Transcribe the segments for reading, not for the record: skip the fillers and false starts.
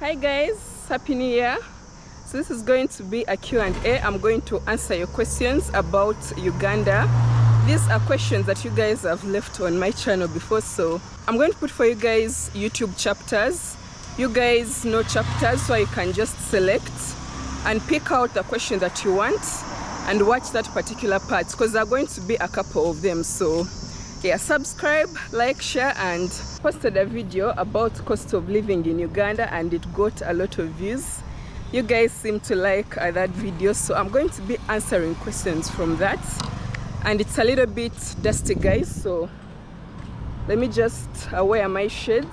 Hi guys, happy new year. So this is going to be a Q&A. I'm going to answer your questions about Uganda. These are questions that you guys have left on my channel before, so I'm going to put for you guys YouTube chapters. You guys know chapters, so you can just select and pick out the question that you want and watch that particular part, because there are going to be a couple of them. So yeah, subscribe, like, share, and posted a video about cost of living in Uganda and it got a lot of views. You guys seem to like that video, so I'm going to be answering questions from that. And it's a little bit dusty guys, so let me just wear my shades.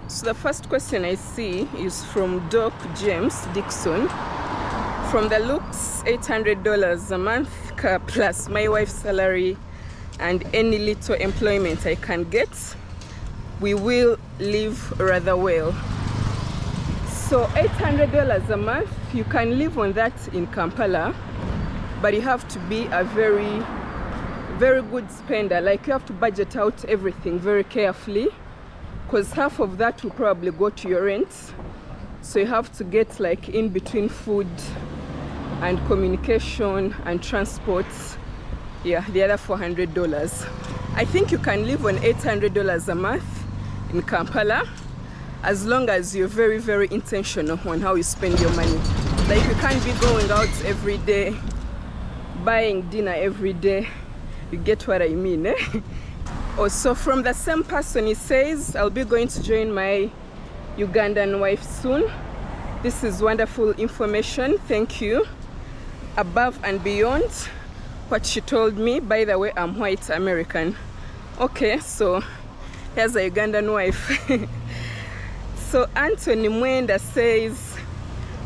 So the first question I see is from Doc James Dixon. From the looks, $800 a month plus my wife's salary and any little employment I can get, we will live rather well. So $800 a month, you can live on that in Kampala, but you have to be a very good spender. Like, you have to budget out everything very carefully, because half of that will probably go to your rent. So you have to get like in between food and communication and transport, yeah, the other $400. I think you can live on $800 a month in Kampala, as long as you're very intentional on how you spend your money. Like, you can't be going out every day, buying dinner every day. You get what I mean, eh? Also, from the same person, he says, I'll be going to join my Ugandan wife soon. This is wonderful information, thank you. Above and beyond what she told me. By the way, I'm white American. Okay, so here's a Ugandan wife. So Anthony Mwenda says,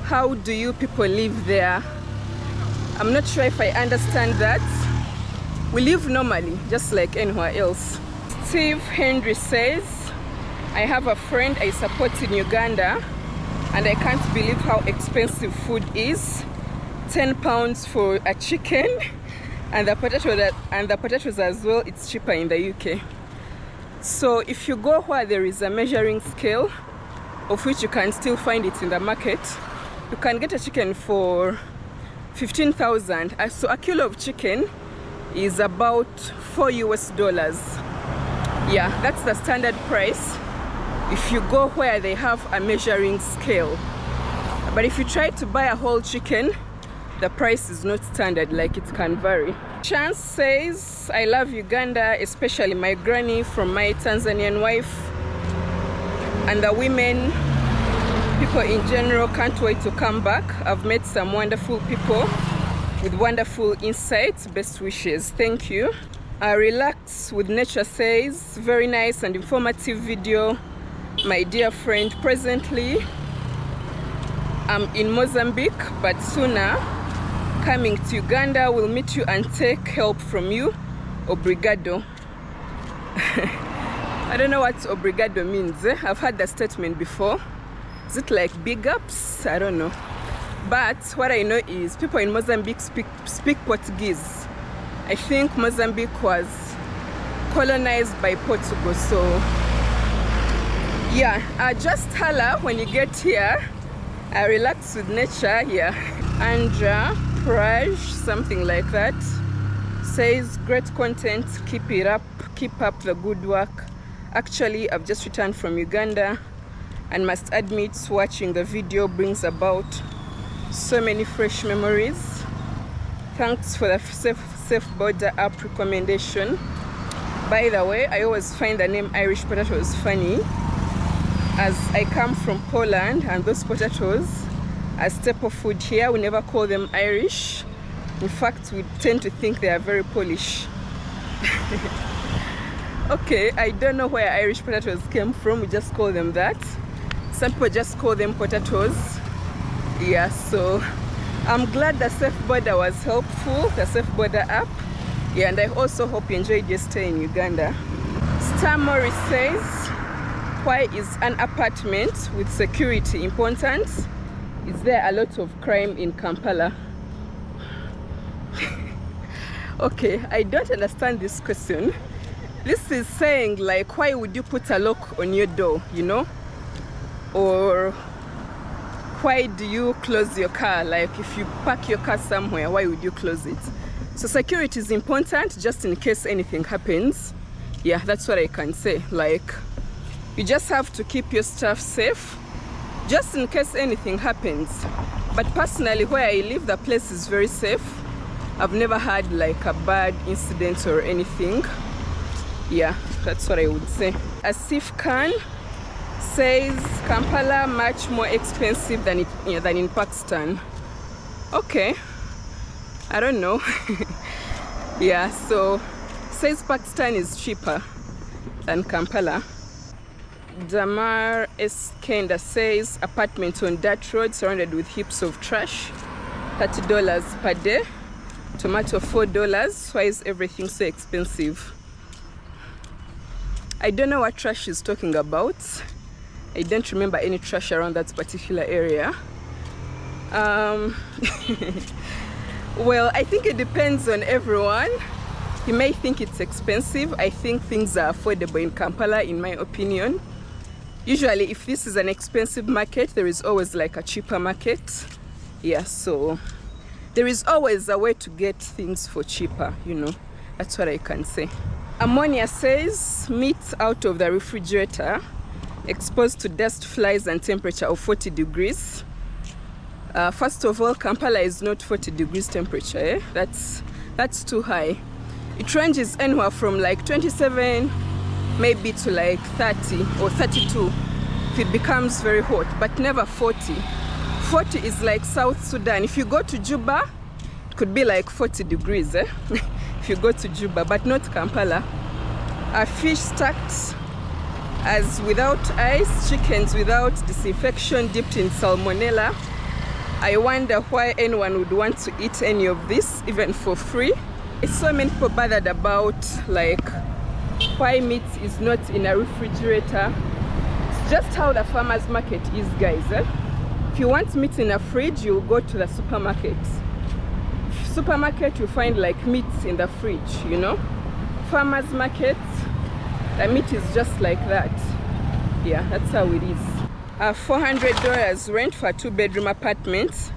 how do you people live there? I'm not sure if I understand that. We live normally, just like anywhere else. Steve Henry says, I have a friend I support in Uganda and I can't believe how expensive food is. 10 pounds for a chicken, and the potatoes as well, it's cheaper in the UK. So if you go where there is a measuring scale, of which you can still find it in the market, you can get a chicken for 15,000. So a kilo of chicken is about $4 US. Yeah, that's the standard price if you go where they have a measuring scale. But if you try to buy a whole chicken, the price is not standard, like it can vary. Chance says, I love Uganda, especially my granny from my Tanzanian wife, and the women, people in general, can't wait to come back. I've met some wonderful people with wonderful insights. Best wishes. Thank you. Relax with Nature says, very nice and informative video, my dear friend. Presently I'm in Mozambique, but sooner coming to Uganda. Will meet you and take help from you. Obrigado. I don't know what obrigado means. I've heard the statement before. Is it like big ups? I don't know. But what I know is people in Mozambique speak Portuguese. I think Mozambique was colonized by Portugal. So yeah, just holla when you get here. Relax with Nature here. Andra Praj, something like that, says, great content, keep it up, keep up the good work. Actually, I've just returned from Uganda and must admit watching the video brings about so many fresh memories. Thanks for the safe border app recommendation. By the way, I always find the name Irish potatoes funny, as I come from Poland and those potatoes are staple food here. We never call them Irish. In fact, we tend to think they are very Polish. Okay, I don't know where Irish potatoes came from. We just call them that. Some people just call them potatoes. Yeah, so I'm glad the Safe Border was helpful, the Safe Border app. Yeah, and I also hope you enjoyed your stay in Uganda. Star Morris says, why is an apartment with security important? Is there a lot of crime in Kampala? Okay, I don't understand this question. This is saying, like, why would you put a lock on your door, you know? Or why do you close your car? Like if you park your car somewhere, why would you close it? So security is important just in case anything happens. Yeah, that's what I can say. Like you just have to keep your stuff safe just in case anything happens. But personally, where I live, the place is very safe. I've never had like a bad incident or anything. Yeah, that's what I would say. Asif Khan says Kampala much more expensive than in Pakistan. Okay, I don't know. Yeah, so says Pakistan is cheaper than Kampala. Damar Eskenda says apartment on dirt road surrounded with heaps of trash, $30 per day. Tomato $4. Why is everything so expensive? I don't know what trash she's talking about. I don't remember any trash around that particular area. Well, I think it depends on everyone. You may think it's expensive. I think things are affordable in Kampala, in my opinion. Usually, if this is an expensive market, there is always like a cheaper market. Yeah, so there is always a way to get things for cheaper, you know. That's what I can say. Ammonia says meat out of the refrigerator exposed to dust, flies and temperature of 40 degrees. First of all, Kampala is not 40 degrees temperature. Eh? That's too high. It ranges anywhere from like 27 maybe to like 30 or 32 if it becomes very hot, but never 40. 40 is like South Sudan. If you go to Juba, it could be like 40 degrees if you go to Juba, but not Kampala. Fish stacked as without ice, chickens without disinfection, dipped in salmonella. I wonder why anyone would want to eat any of this, even for free. So many people bothered about like why meat is not in a refrigerator. It's just how the farmers market is, guys. If you want meat in a fridge, you go to the supermarket. Supermarket, you find like meat in the fridge, you know. Farmers market, the meat is just like that. Yeah, that's how it is. $400 rent for a 2-bedroom apartment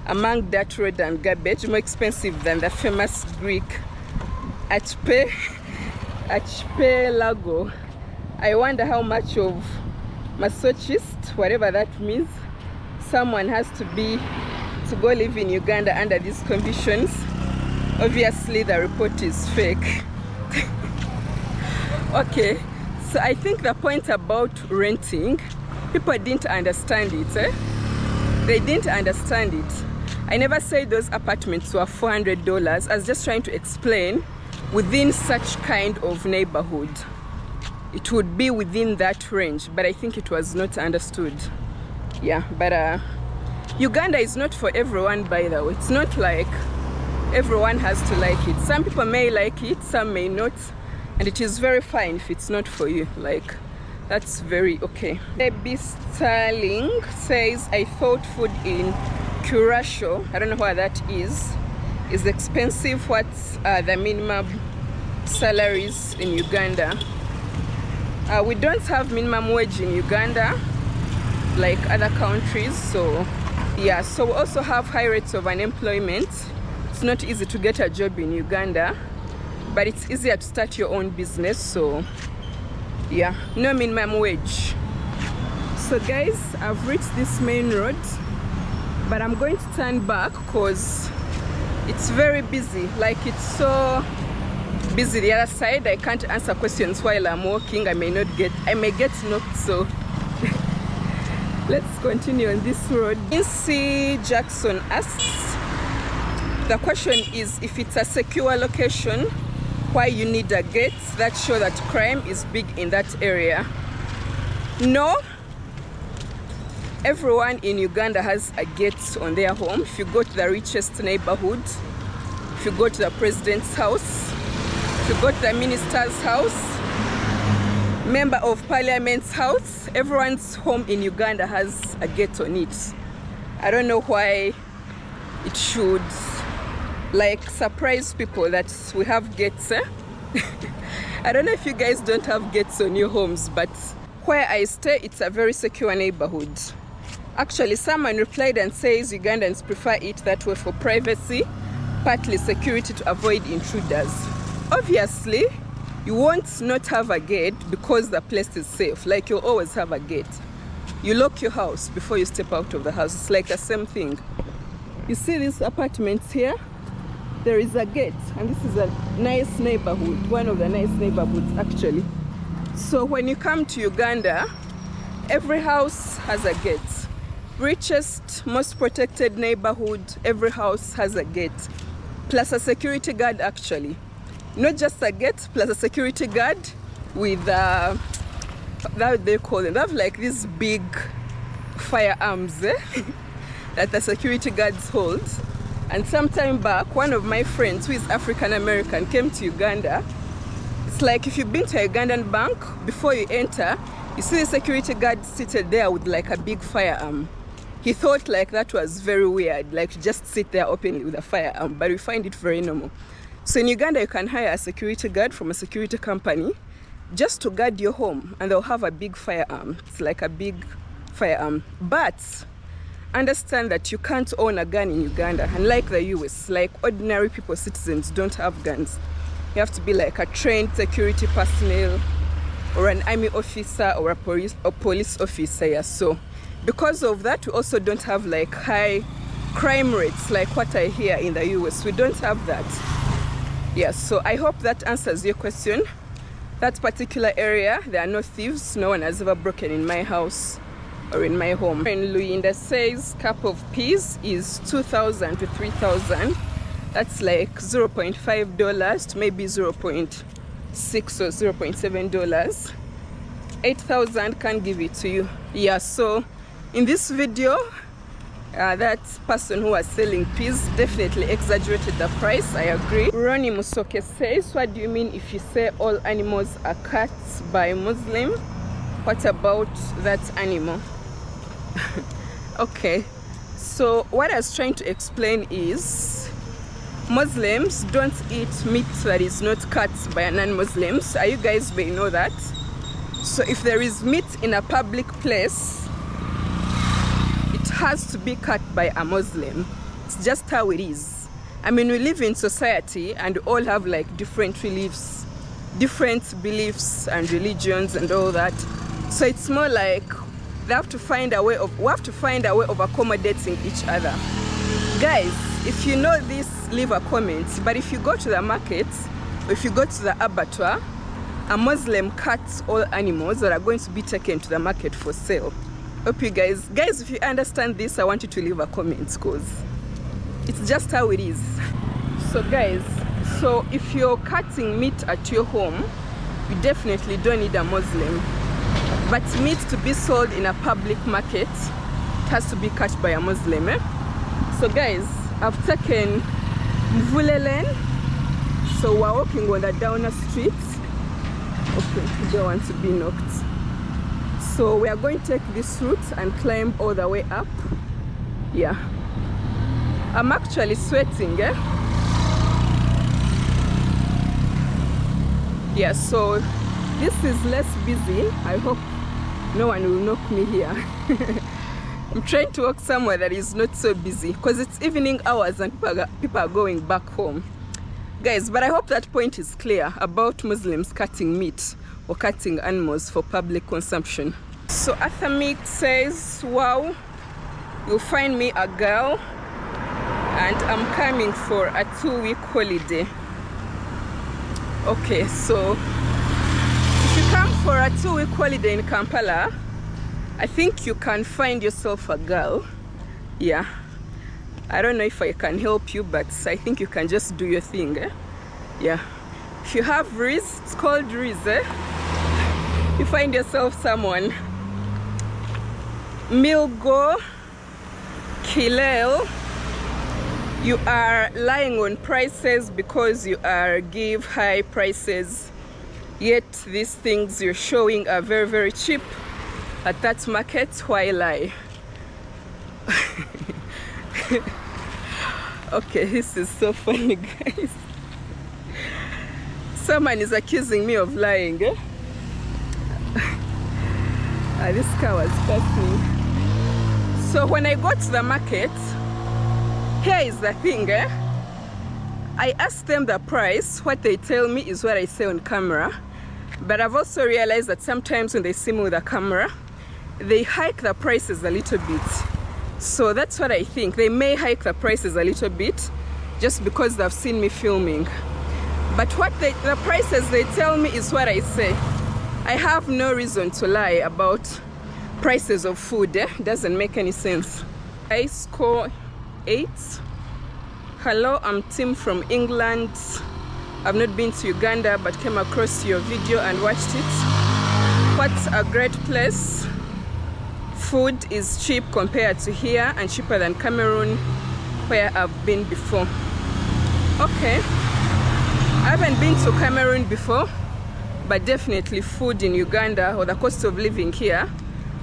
among dirt road and garbage, more expensive than the famous Greek archipelago. I wonder how much of masochist, whatever that means, someone has to be to go live in Uganda under these conditions. Obviously the report is fake. Okay, so I think the point about renting, people didn't understand it. They didn't understand it. I never said those apartments were $400. I was just trying to explain within such kind of neighborhood it would be within that range, but I think it was not understood. Yeah, but Uganda is not for everyone, by the way. It's not like everyone has to like it. Some people may like it, some may not, and it is very fine if it's not for you. Like, that's very okay. Baby Starling says, I thought food in Curacao, I don't know what that is expensive. What's the minimum salaries in Uganda? We don't have minimum wage in Uganda like other countries, so yeah. So we also have high rates of unemployment. It's not easy to get a job in Uganda, but it's easier to start your own business. So yeah, no minimum wage. So guys, I've reached this main road, but I'm going to turn back because it's very busy. Like, it's so busy the other side. I can't answer questions while I'm walking. I may get knocked, so let's continue on this road. Nancy Jackson asks, the question is, if it's a secure location, why you need a gate that show that crime is big in that area? No, everyone in Uganda has a gate on their home. If you go to the richest neighborhood, if you go to the president's house, if you go to the minister's house, member of parliament's house, everyone's home in Uganda has a gate on it. I don't know why it should like surprise people that we have gates. I don't know if you guys don't have gates on your homes, but where I stay, it's a very secure neighborhood. Actually, someone replied and says Ugandans prefer it that way for privacy, partly security to avoid intruders. Obviously, you won't not have a gate because the place is safe. Like, you'll always have a gate. You lock your house before you step out of the house. It's like the same thing. You see these apartments here? There is a gate, and this is a nice neighborhood, one of the nice neighborhoods actually. So when you come to Uganda, every house has a gate. Richest, most protected neighborhood, every house has a gate, plus a security guard actually. Not just a gate, plus a security guard with that they call them. They have like these big firearms that the security guards hold. And some time back, one of my friends who is African American came to Uganda. It's like if you've been to a Ugandan bank, before you enter, you see the security guard seated there with like a big firearm. He thought like that was very weird, like to just sit there openly with a firearm, but we find it very normal. So in Uganda, you can hire a security guard from a security company just to guard your home, and they'll have a big firearm. It's like a big firearm. But understand that you can't own a gun in Uganda, unlike the US. Like, ordinary people, citizens don't have guns. You have to be like a trained security personnel or an army officer or a police officer. Yeah. So because of that, we also don't have like high crime rates like what I hear in the US. We don't have that. Yes, so I hope that answers your question. That particular area, there are no thieves. No one has ever broken in my house or in my home. And Luinda says cup of peas is 2,000 to 3,000. That's like $0.5 to maybe 0.6 or $0.7. 8,000 can give it to you. Yeah, so in this video, that person who was selling peas definitely exaggerated the price. I agree. Ronnie Musoke says, what do you mean if you say all animals are cut by Muslim? What about that animal? Okay, so what I was trying to explain is Muslims don't eat meat that is not cut by non-Muslims. You guys may know that. So if there is meat in a public place, it has to be cut by a Muslim. It's just how it is. I mean, we live in society and we all have like different beliefs and religions and all that. So it's more like we have to find a way of accommodating each other. Guys, if you know this, leave a comment. But if you go to the market, or if you go to the abattoir, a Muslim cuts all animals that are going to be taken to the market for sale. Hope you guys, if you understand this, I want you to leave a comment because it's just how it is. So guys, so if you're cutting meat at your home, you definitely don't need a Muslim. But meat to be sold in a public market, it has to be cut by a Muslim. So guys, I've taken Mvulelen. So we're walking on the Downer Street. Okay, we don't want to be knocked. So we are going to take this route and climb all the way up. Yeah. I'm actually sweating, Yeah, so this is less busy. I hope no one will knock me here. I'm trying to walk somewhere that is not so busy because it's evening hours and people are going back home. Guys, but I hope that point is clear about Muslims cutting meat or cutting animals for public consumption. So Athamik says, wow, you'll find me a girl and I'm coming for a 2-week holiday. Okay, so if you come for a 2-week holiday in Kampala, I think you can find yourself a girl. Yeah, I don't know if I can help you, but I think you can just do your thing. Yeah, if you have Riz, it's called Riz. You find yourself someone. Milgo Kilel, you are lying on prices because you give high prices, yet these things you're showing are very, very cheap at that market. Why lie? Okay, this is so funny, guys. Someone is accusing me of lying. This car was passing. So when I got to the market, here is the thing, I asked them the price. What they tell me is what I say on camera. But I've also realized that sometimes when they see me with a camera, they hike the prices a little bit. So that's what I think. They may hike the prices a little bit just because they've seen me filming. But the prices they tell me is what I say. I have no reason to lie about prices of food. Doesn't make any sense. I score 8. Hello, I'm Tim from England. I've not been to Uganda but came across your video and watched it. What a great place. Food is cheap compared to here and cheaper than Cameroon, where I've been before. Okay, I haven't been to Cameroon before, but definitely food in Uganda, or the cost of living here,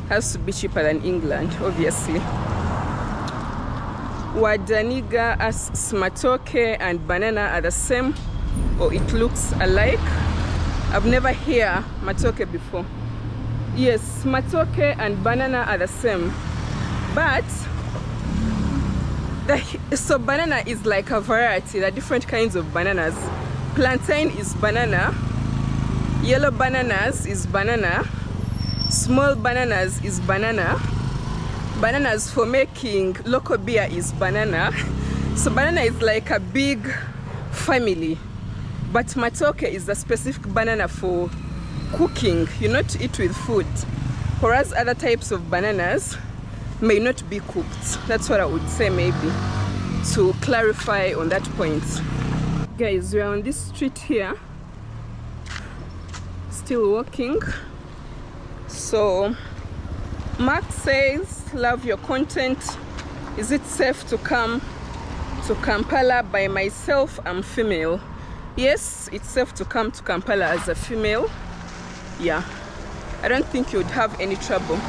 has to be cheaper than England, obviously. Wadaniga asks, matooke and banana are the same, or it looks alike? I've never heard matooke before. Yes, matooke and banana are the same, but so banana is like a variety. There are different kinds of bananas. Plantain is banana, yellow bananas is banana, small bananas is banana, bananas for making local beer is banana. So banana is like a big family, but matooke is a specific banana for cooking, to eat with food, whereas other types of bananas may not be cooked. That's what I would say, maybe, to clarify on that point. Guys, we're on this street here, still walking. So Mark says, love your content. Is it safe to come to Kampala by myself? I'm female. Yes, it's safe to come to Kampala as a female. Yeah, I don't think you would have any trouble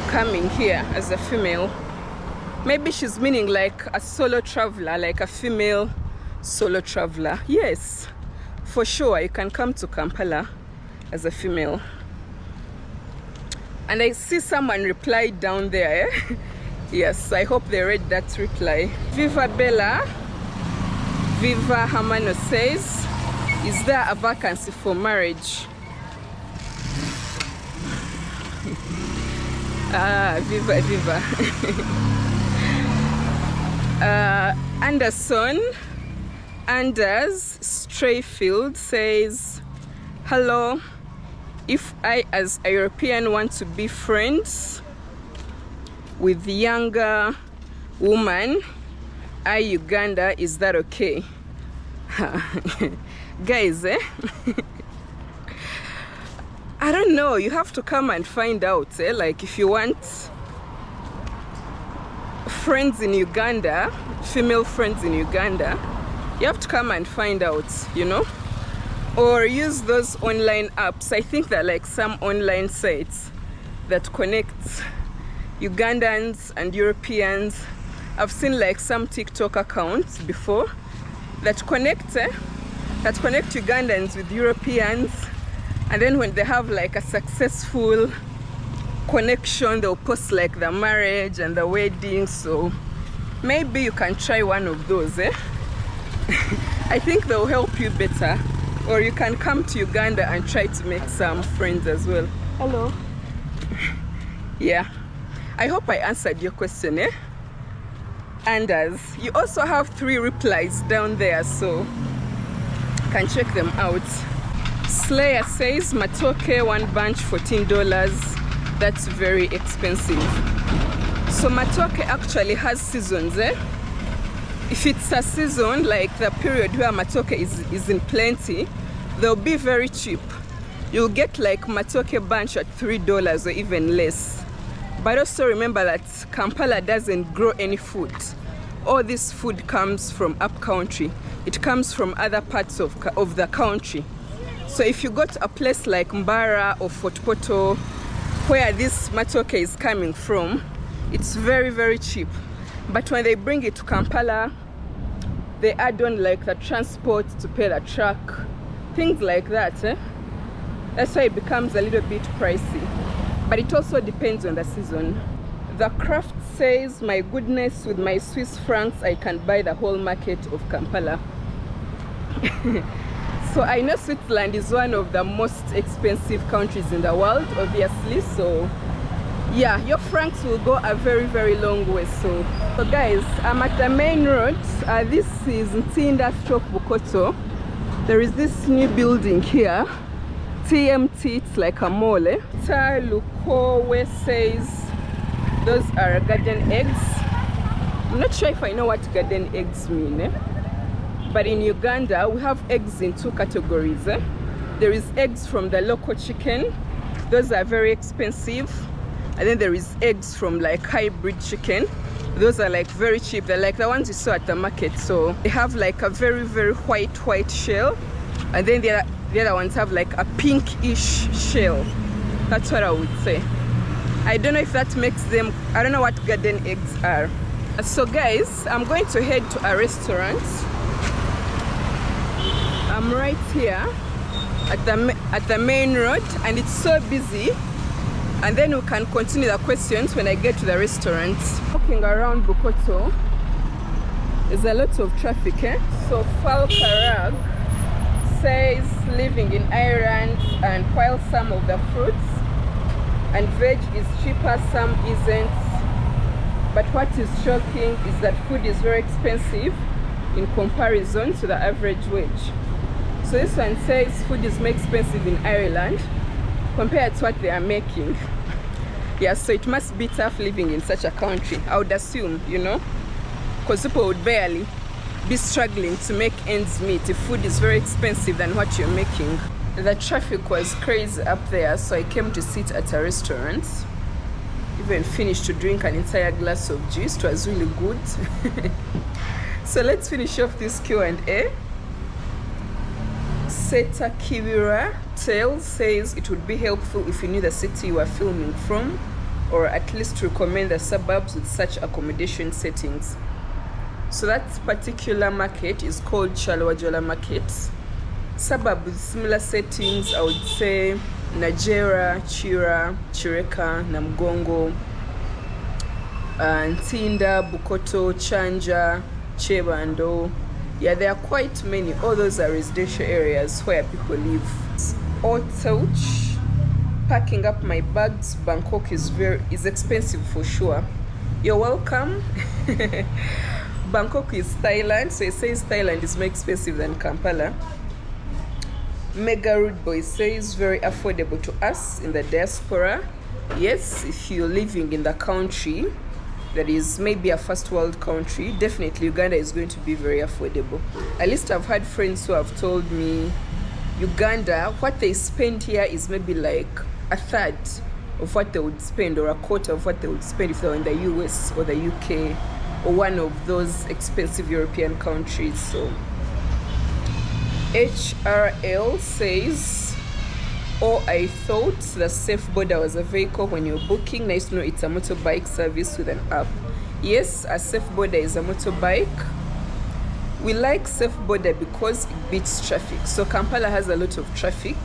coming here as a female. Maybe she's meaning like a solo traveler, like a female solo traveler. Yes, for sure you can come to Kampala as a female. And I see someone replied down there. Yes, I hope they read that reply. Viva Bella, Viva Hamano says, is there a vacancy for marriage? Viva, viva. Anders Strayfield says, hello, if I as a European want to be friends with the younger woman, Uganda, is that okay? Guys, I don't know, you have to come and find out. Like, if you want friends in Uganda, female friends in Uganda, you have to come and find out, or use those online apps. I think there are like some online sites that connect Ugandans and Europeans. I've seen like some TikTok accounts before that connect Ugandans with Europeans. And then when they have like a successful connection, they'll post like the marriage and the wedding. So maybe you can try one of those. I think they'll help you better. Or you can come to Uganda and try to make some friends as well. Hello. Yeah, I hope I answered your question. Anders, you also have 3 replies down there, so you can check them out. Slayer says, matooke, 1 bunch, $14. That's very expensive. So matooke actually has seasons. If it's a season, like the period where matooke is in plenty, they'll be very cheap. You'll get like matooke bunch at $3 or even less. But also remember that Kampala doesn't grow any food. All this food comes from up country. It comes from other parts of the country. So if you go to a place like Mbara or Fort Poto, where this matooke is coming from, it's very, very cheap. But when they bring it to Kampala, they add on like the transport to pay the truck, things like that. That's why it becomes a little bit pricey. But it also depends on the season. The craft says, my goodness, with my Swiss francs I can buy the whole market of Kampala. So I know Switzerland is one of the most expensive countries in the world, obviously, so yeah, your francs will go a very, very long way. So guys, I'm at the main road. This is Ntinda Stroke Bukoto. There is this new building here, TMT. It's like a mall. Lukowe says those are garden eggs. I'm not sure if I know what garden eggs mean, but in Uganda we have eggs in two categories. There is eggs from the local chicken. Those are very expensive. And then there is eggs from like hybrid chicken. Those are like very cheap. They're like the ones you saw at the market. So they have like a very, very white shell. And then the other ones have like a pinkish shell. That's what I would say. I don't know if that makes them, I don't know what garden eggs are. So guys, I'm going to head to a restaurant. I'm right here at the main road, and it's so busy. And then we can continue the questions when I get to the restaurant. Walking around Bukoto, there's a lot of traffic. So Falkarag says living in Ireland, and while some of the fruits and veg is cheaper, some isn't. But what is shocking is that food is very expensive in comparison to the average wage. So this one says food is more expensive in Ireland compared to what they are making. Yeah, so it must be tough living in such a country, I would assume, you know, because people would barely be struggling to make ends meet if food is very expensive than what you're making. The traffic was crazy up there, so I came to sit at a restaurant. Even finished to drink an entire glass of juice. It was really good. So let's finish off this Q&A. Seta Kiwira Tales says it would be helpful if you knew the city you are filming from, or at least recommend the suburbs with such accommodation settings. So that particular market is called Chalwajola Market. Suburb with similar settings, I would say Najera, Chira, Chireka, Namgongo, Ntinda, Bukoto, Chanja, Chebando. Yeah, there are quite many. All those are residential areas where people live. Otouch, packing up my bags. Bangkok is expensive for sure. You're welcome. Bangkok is Thailand, so it says Thailand is more expensive than Kampala. Mega Rude Boy says very affordable to us in the diaspora. Yes, if you're living in the country that is maybe a first world country, definitely Uganda is going to be very affordable. At least I've had friends who have told me Uganda, what they spend here is maybe like a third of what they would spend, or a quarter of what they would spend if they were in the US or the UK or one of those expensive European countries. So HRL says, oh, I thought the safe border was a vehicle when you're booking. Nice to know it's a motorbike service with an app. Yes, a safe border is a motorbike. We like safe border because it beats traffic. So Kampala has a lot of traffic.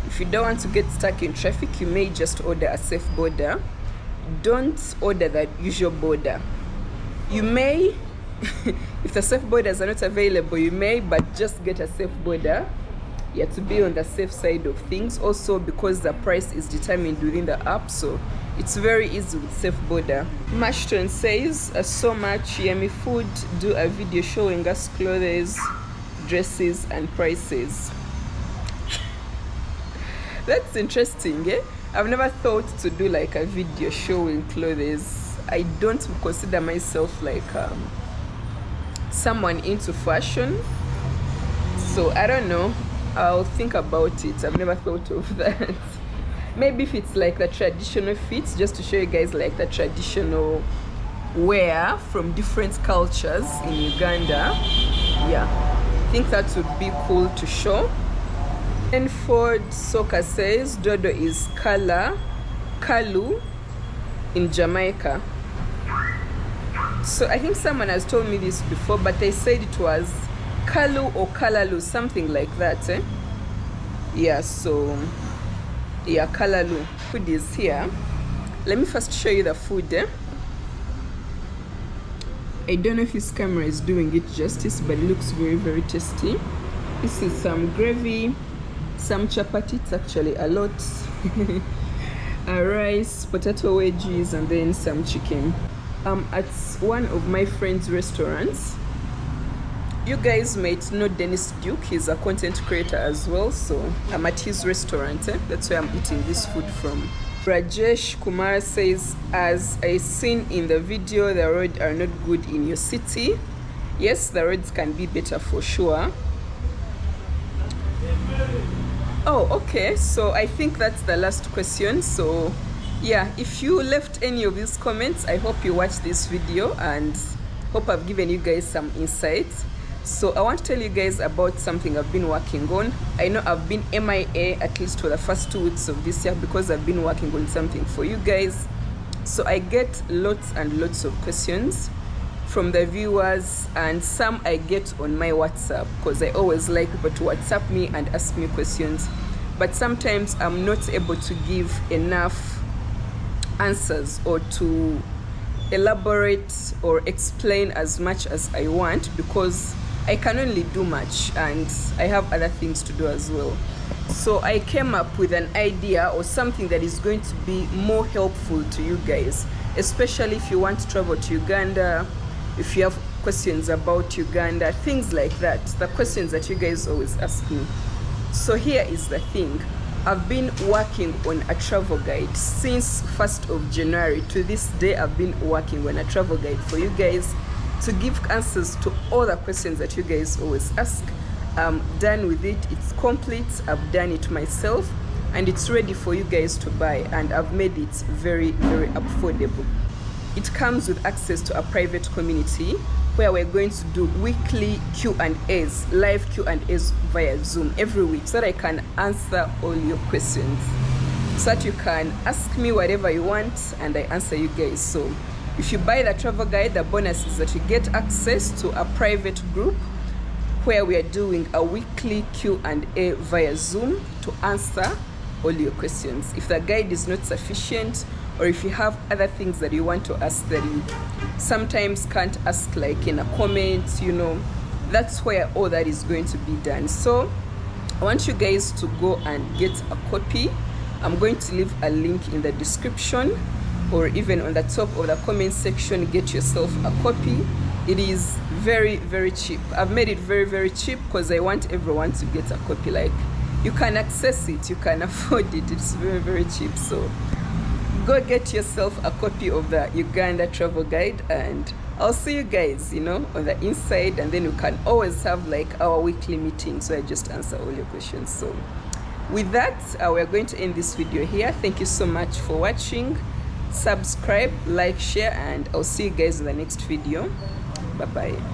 If you don't want to get stuck in traffic, you may just order a safe border. Don't order the usual border. You may, if the safe borders are not available, you may, but just get a safe border. You have to be on the safe side of things. Also because the price is determined within the app, so it's very easy with safe border. Mashton says, so much yummy food. Do a video showing us clothes, dresses and prices. That's interesting, eh? I've never thought to do like a video showing clothes. I don't consider myself like someone into fashion, so I don't know. I'll think about it. I've never thought of that. Maybe if it's like the traditional fits, just to show you guys like the traditional wear from different cultures in Uganda. Yeah, I think that would be cool to show. And Ford Soccer says Dodo is Kalu in Jamaica. So I think someone has told me this before, but they said it was Kalu or Kalalu, something like that, eh? Yeah, so yeah, Kalalu. Food is here. Let me first show you the food, eh? I don't know if this camera is doing it justice, but it looks very, very tasty. This is some gravy, some chapati, it's actually a lot, rice, potato wedges, and then some chicken. At one of my friend's restaurants. You guys might know Dennis Duke, he's a content creator as well, so I'm at his restaurant, that's where I'm eating this food from. Rajesh Kumar says, as I seen in the video, the roads are not good in your city. Yes, the roads can be better for sure. Oh, okay, so I think that's the last question. So yeah, if you left any of these comments, I hope you watched this video and hope I've given you guys some insights. So I want to tell you guys about something I've been working on. I know I've been MIA at least for the first 2 weeks of this year because I've been working on something for you guys. So I get lots and lots of questions from the viewers, and some I get on my WhatsApp because I always like people to WhatsApp me and ask me questions. But sometimes I'm not able to give enough answers or to elaborate or explain as much as I want because I can only do much and I have other things to do as well. So I came up with an idea or something that is going to be more helpful to you guys, especially if you want to travel to Uganda, if you have questions about Uganda, things like that, the questions that you guys always ask me. So here is the thing. I've been working on a travel guide since 1st of January to this day. I've been working on a travel guide for you guys to give answers to all the questions that you guys always ask. I'm done with it, it's complete, I've done it myself, and it's ready for you guys to buy, and I've made it very, very affordable. It comes with access to a private community where we're going to do weekly Q&As, live Q&As via Zoom every week so that I can answer all your questions. So that you can ask me whatever you want and I answer you guys. So if you buy the travel guide, the bonus is that you get access to a private group where we are doing a weekly Q&A via Zoom to answer all your questions. If the guide is not sufficient, or if you have other things that you want to ask that you sometimes can't ask, like in a comment, you know, that's where all that is going to be done. So I want you guys to go and get a copy. I'm going to leave a link in the description or even on the top of the comment section. Get yourself a copy. It is very, very cheap. I've made it very, very cheap because I want everyone to get a copy. Like, you can access it, you can afford it, it's very, very cheap. So go get yourself a copy of the Uganda travel guide, and I'll see you guys, you know, on the inside, and then you can always have like our weekly meeting so I just answer all your questions. So with that, we're going to end this video here. Thank you so much for watching. Subscribe, like, share, and I'll see you guys in the next video. Bye bye.